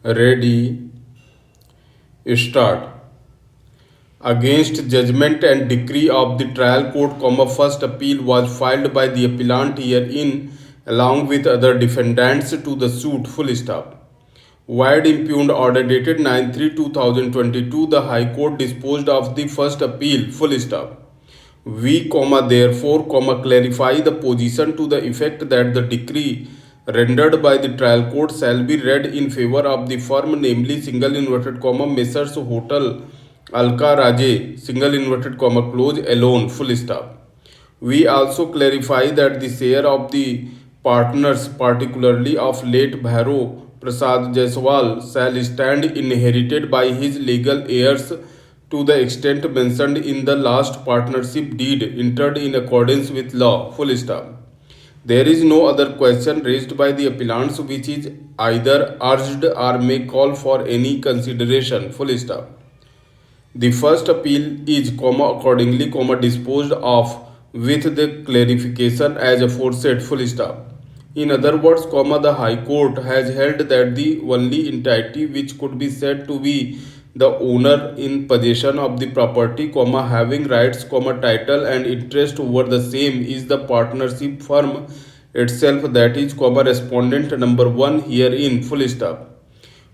Ready, start. Against judgment and decree of the trial court, first appeal was filed by the appellant herein along with other defendants to the suit, full stop. Wide impugned order dated 9/3/2022, the High Court disposed of the first appeal, full stop. We, therefore, clarify the position to the effect that the decree rendered by the trial court shall be read in favor of the firm, namely, single inverted comma, Messrs. Hotel Alka Raje, single inverted comma, close, alone, full stop. We also clarify that the share of the partners, particularly of late Bhairo Prasad Jaiswal, shall stand inherited by his legal heirs to the extent mentioned in the last partnership deed entered in accordance with law. Full stop. There is no other question raised by the appellants which is either urged or may call for any consideration. Full stop. The first appeal is, accordingly, disposed of with the clarification as aforesaid, full stop. In other words, the High Court has held that the only entity which could be said to be the owner in possession of the property, having rights, title and interest over the same is the partnership firm itself, that is, respondent number one herein, full stop.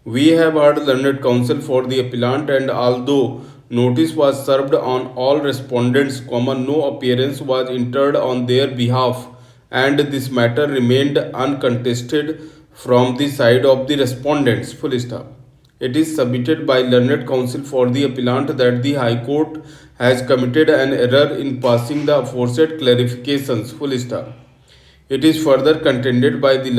We have heard learned counsel for the appellant, and although notice was served on all respondents, no appearance was entered on their behalf, and this matter remained uncontested from the side of the respondents. Full stop. It is submitted by learned counsel for the appellant that the High Court has committed an error in passing the aforesaid clarifications. Full stop. It is further contended by the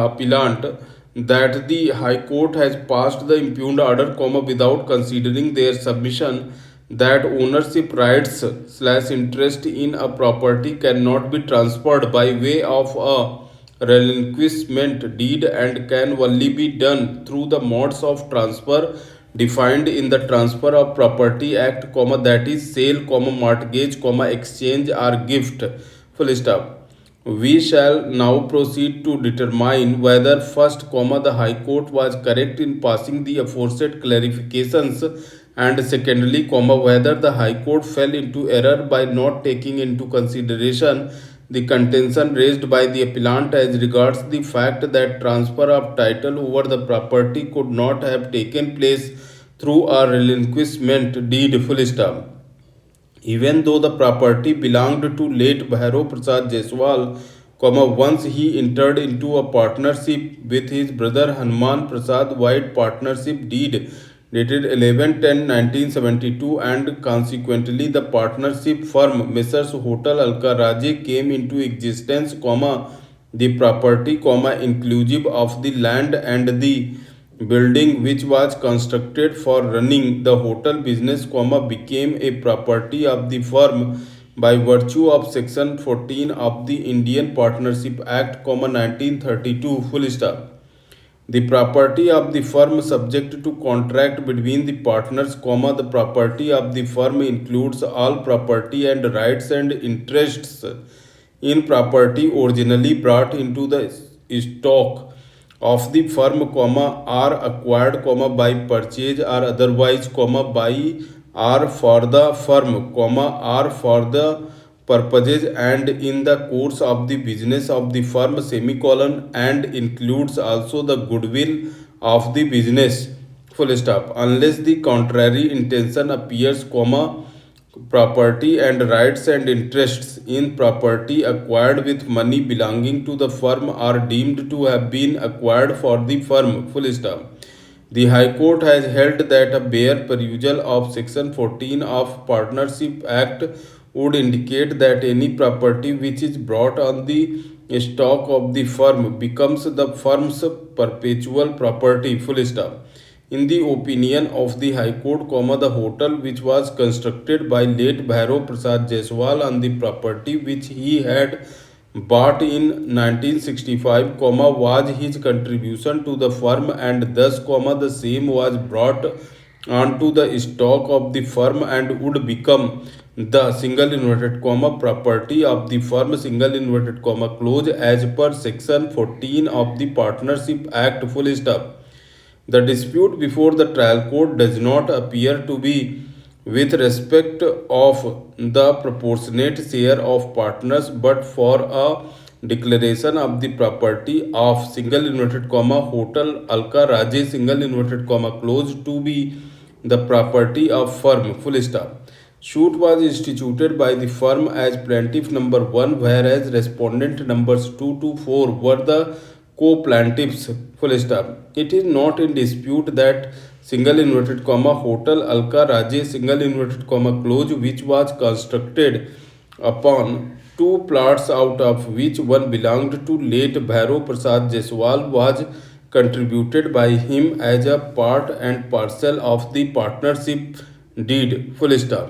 appellant that the High Court has passed the impugned order, without considering their submission that ownership rights slash interest in a property cannot be transferred by way of a relinquishment deed and can only be done through the modes of transfer defined in the Transfer of Property Act, that is sale, mortgage, exchange or gift. Full stop. We shall now proceed to determine whether first, the High Court was correct in passing the aforesaid clarifications, and secondly, whether the High Court fell into error by not taking into consideration the contention raised by the appellant as regards the fact that transfer of title over the property could not have taken place through a relinquishment deed. Full stop. Even though the property belonged to late Bhairo Prasad Jaiswal, once he entered into a partnership with his brother Hanuman Prasad White, partnership deed dated 11/10/1972, and consequently the partnership firm Messrs. Hotel Alka Raje came into existence, the property, inclusive of the land and the building which was constructed for running the hotel business, became a property of the firm by virtue of section 14 of the Indian Partnership Act, 1932, full stop. The property of the firm subject to contract between the partners, the property of the firm includes all property and rights and interests in property originally brought into the stock of the firm, are acquired, by purchase or otherwise, by or for the firm, or for the purposes and in the course of the business of the firm, semicolon, and includes also the goodwill of the business, full stop, unless the contrary intention appears, property and rights and interests in property acquired with money belonging to the firm are deemed to have been acquired for the firm, full stop. The High Court has held that a bare perusal of section 14 of Partnership Act would indicate that any property which is brought on the stock of the firm becomes the firm's perpetual property, full stop. In the opinion of the High Court, the hotel which was constructed by late Bhairo Prasad Jaiswal on the property which he had bought in 1965, was his contribution to the firm, and thus, the same was brought onto the stock of the firm and would become the single inverted property of the firm, single inverted close, as per section 14 of the Partnership Act, full stop. The dispute before the trial court does not appear to be with respect of the proportionate share of partners but for a declaration of the property of single inverted comma hotel Alka Raje single inverted comma close to be the property of firm full stop. Suit was instituted by the firm as plaintiff number 1 whereas respondent numbers 2 to 4 were the co-plaintiffs full stop. It is not in dispute that single inverted comma hotel Alka Raje single inverted comma close which was constructed upon two plots out of which one belonged to late Bhairo Prasad Jaiswal was contributed by him as a part and parcel of the partnership deed full stop.